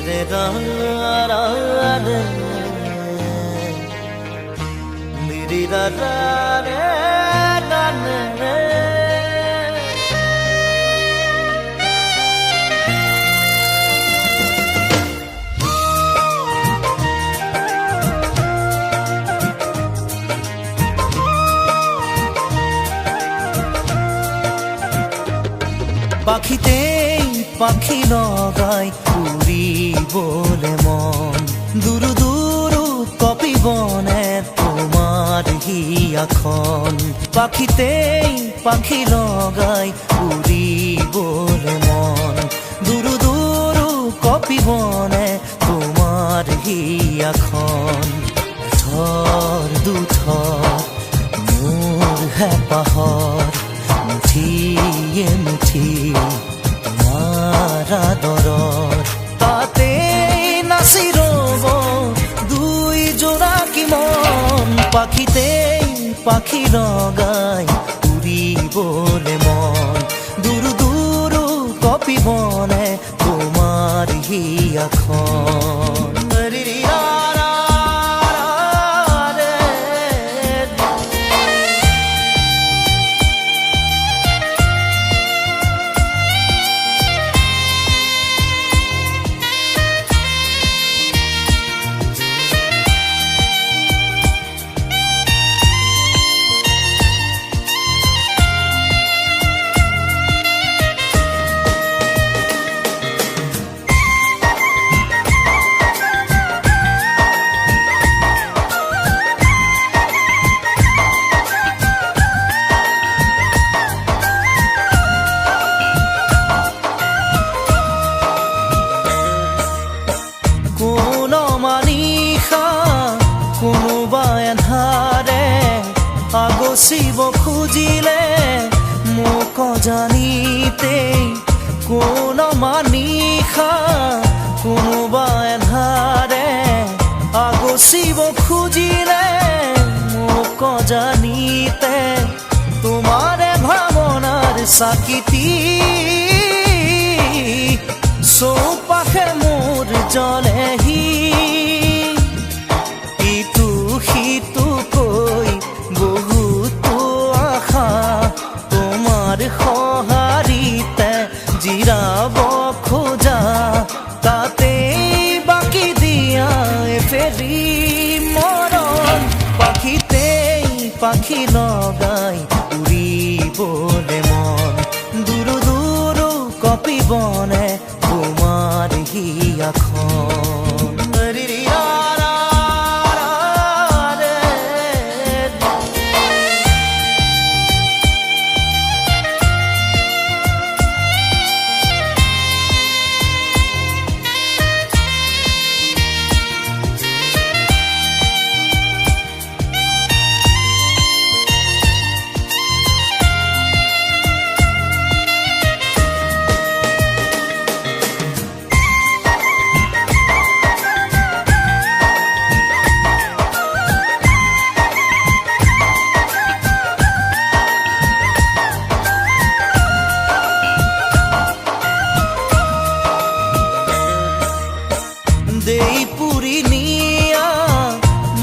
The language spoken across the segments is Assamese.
রে রা রা রে নি রা রা রে রা রে পাখিতেই পাখি লগাই উড়ি বলে মন দুরু দুরু কপি বনে তোমার হিয়াখন পাখিতেই পাখি লগাই উড়ি বলে মন দুরু দুরু কপি বনে তোমার হিয়াখন থর দুথর মোর হেপাহর মুঠিয়ে মুঠি তোমার আদৰৰ তাতে নাচি ৰব দুই জোড়া কি মন পাখিতেই পাখি লগাই উৰিবলে মন দুৰু দুৰু কপিবনে তোমাৰ হিয়াখন আগচিব খুজিলে মোক জানিতে কোন মানিষা কোনোবা এধাৰে আগচিব খুজিলে মোক জানিতে তোমাৰে ভাৱনাৰ চাকিতি চৌপাশে মোৰ জ্বলেহি ইটো সিটো কৈ বহুতো আশা তোমাৰ সঁহাৰিতে জিৰাব খোজা তাতে বাকি দিয়া ফেৰি মৰণ পাখিতেই পাখি লগাই উৰিবলে মন দুৰু দুৰু কপিবনে তোমাৰ হিয়াখন দেই পুৰি নিয়া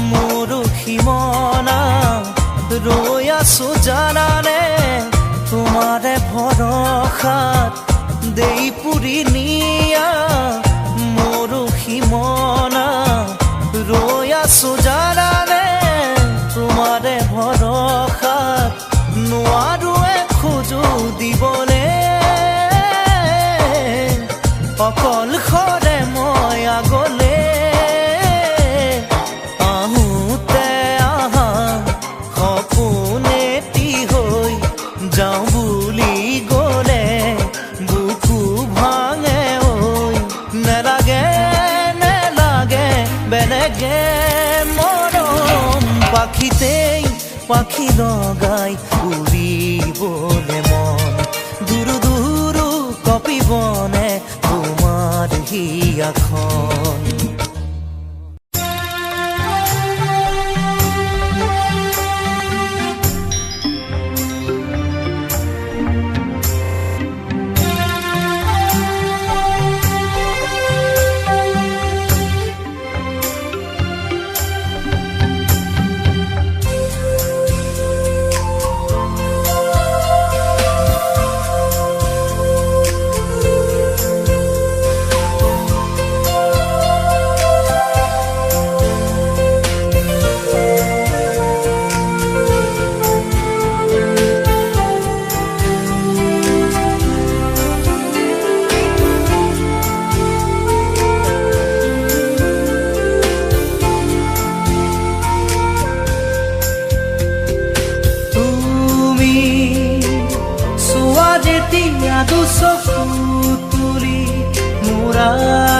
মোৰ সীমনা ৰৈ আছো জানানে তোমাৰে ভৰসাত দেই পুৰি নিয়া মোৰ সীমনা ৰৈ আছো জানানে তোমাৰে ভৰসাত নোৱাৰোৱে খোজো দিবলে অকল খৰে মই আগলে আহোঁতে আহা সপোনেটি হৈ যাওঁ বুলি গ'লে বুকু ভাঙে ঐ নেলাগে নেলাগে বেলেগে মৰম পাখিতেই পাখি লগাই উৰিবলে মন দুৰু দুৰু কপিবনে তোমাৰ হিয়াখন যেতিয়া দুচকু তুলি মোৰ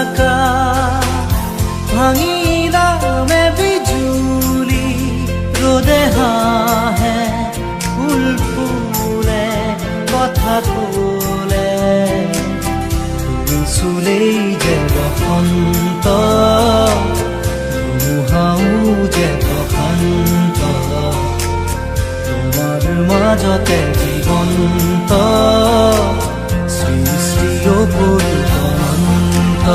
আকাশ ভাঙিলামে বিজুলি ৰ'দে হাঁহে ফুল ফুলে কথা ক'লে তুমি চুলেই যে বসন্ত ধুমুহাও যে প্ৰশান্ত তোমাৰ মাজতে জীৱন্ত শ্ৰী শ্ৰী অপূৰ্ব অনন্ত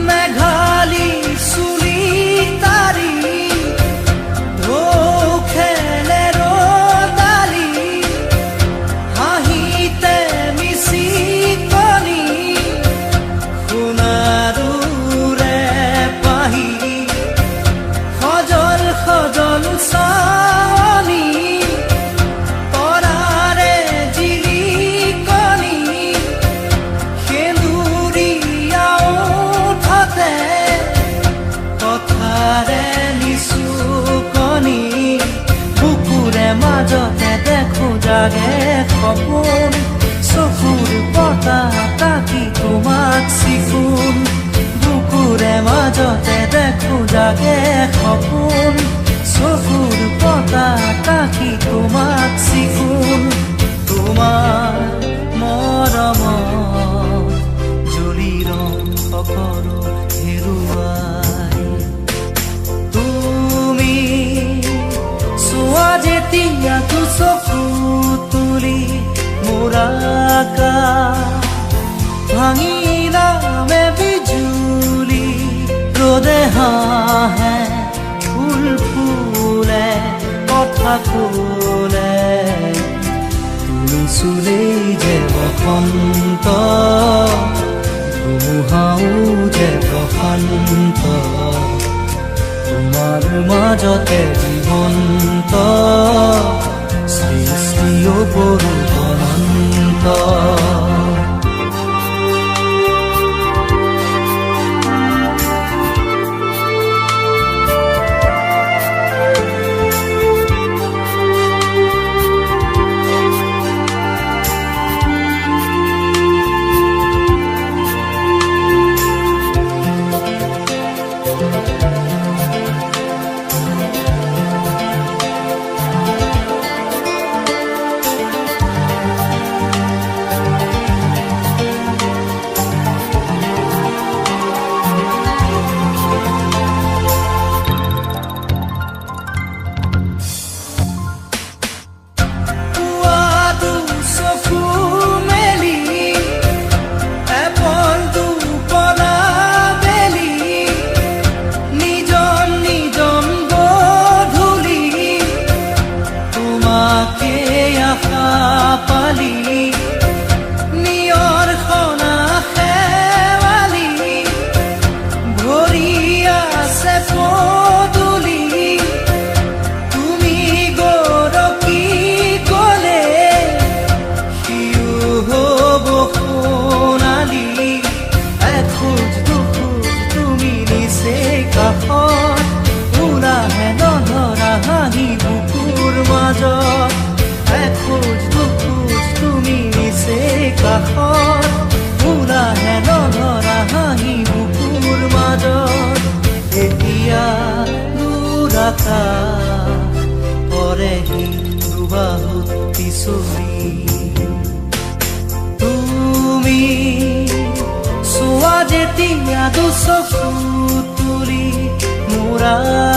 মেঘালী চুলি তাৰি ঢৌ খেলে ৰ'দালি হাঁহিতে মিচিকনি সোণাৰুৰে পাহি সজল সজল চাৱনি তৰাৰে জিলিকনি সেন্দুৰীয়া ওঠতে কথাৰে নিচুকনি বুকুৰে মাজতে দেখো জাগে সপোন চকুৰ বতাহ তাকি তোমাক চিকুণ বুকুৰে মাজতে দেখো জাগে সপোন চকুৰ বতাহ তাকি তোমাক চিকুণ তোমাৰ মৰমত জ্বলি ৰং সকলো হেৰুৱাই তুমি চোৱা যেতিয়া দুচকু তুলি মোৰ আকাশ ভাঙিলামে বিজুলি ৰ'দে হাঁহে ফুল ফুলে কথা ক'লে তুমি চুলেই যে বসন্ত ধুমুহাও যে প্ৰশান্ত তোমাৰ মাজতে জীৱন্ত শ্ৰী শ্ৰী অপূৰ্ব অনন্ত পালি নিয়ৰ খনা খেৱালি ভৰি আছে পদূলি তুমি গৰকি গ'লে সিও হ'ব সোণালী এখোজ দুখোজ তুমি নিচে কাষত ওলাহে নধৰা হাঁহি বুকুৰ মাজত এখোজ দুখোজ তুমি নিচে কাষত ওলাহে নধৰা হাঁহি বুকুৰ মাজত এতিয়া দূৰ আকাশ পৰেহি দুবাহুত পিছলি তুমি চোৱা যেতিয়া দুচকু তুলি মোৰ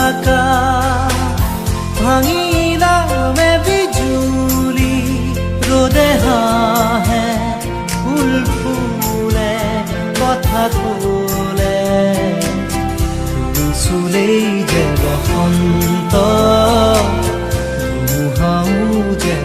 আকাশ ভাঙিলামে বিজুলি ৰ'দে হাঁহে ফুল ফুলে কথা কলে চুলেই যে বসন্ত ধুমুহাও যে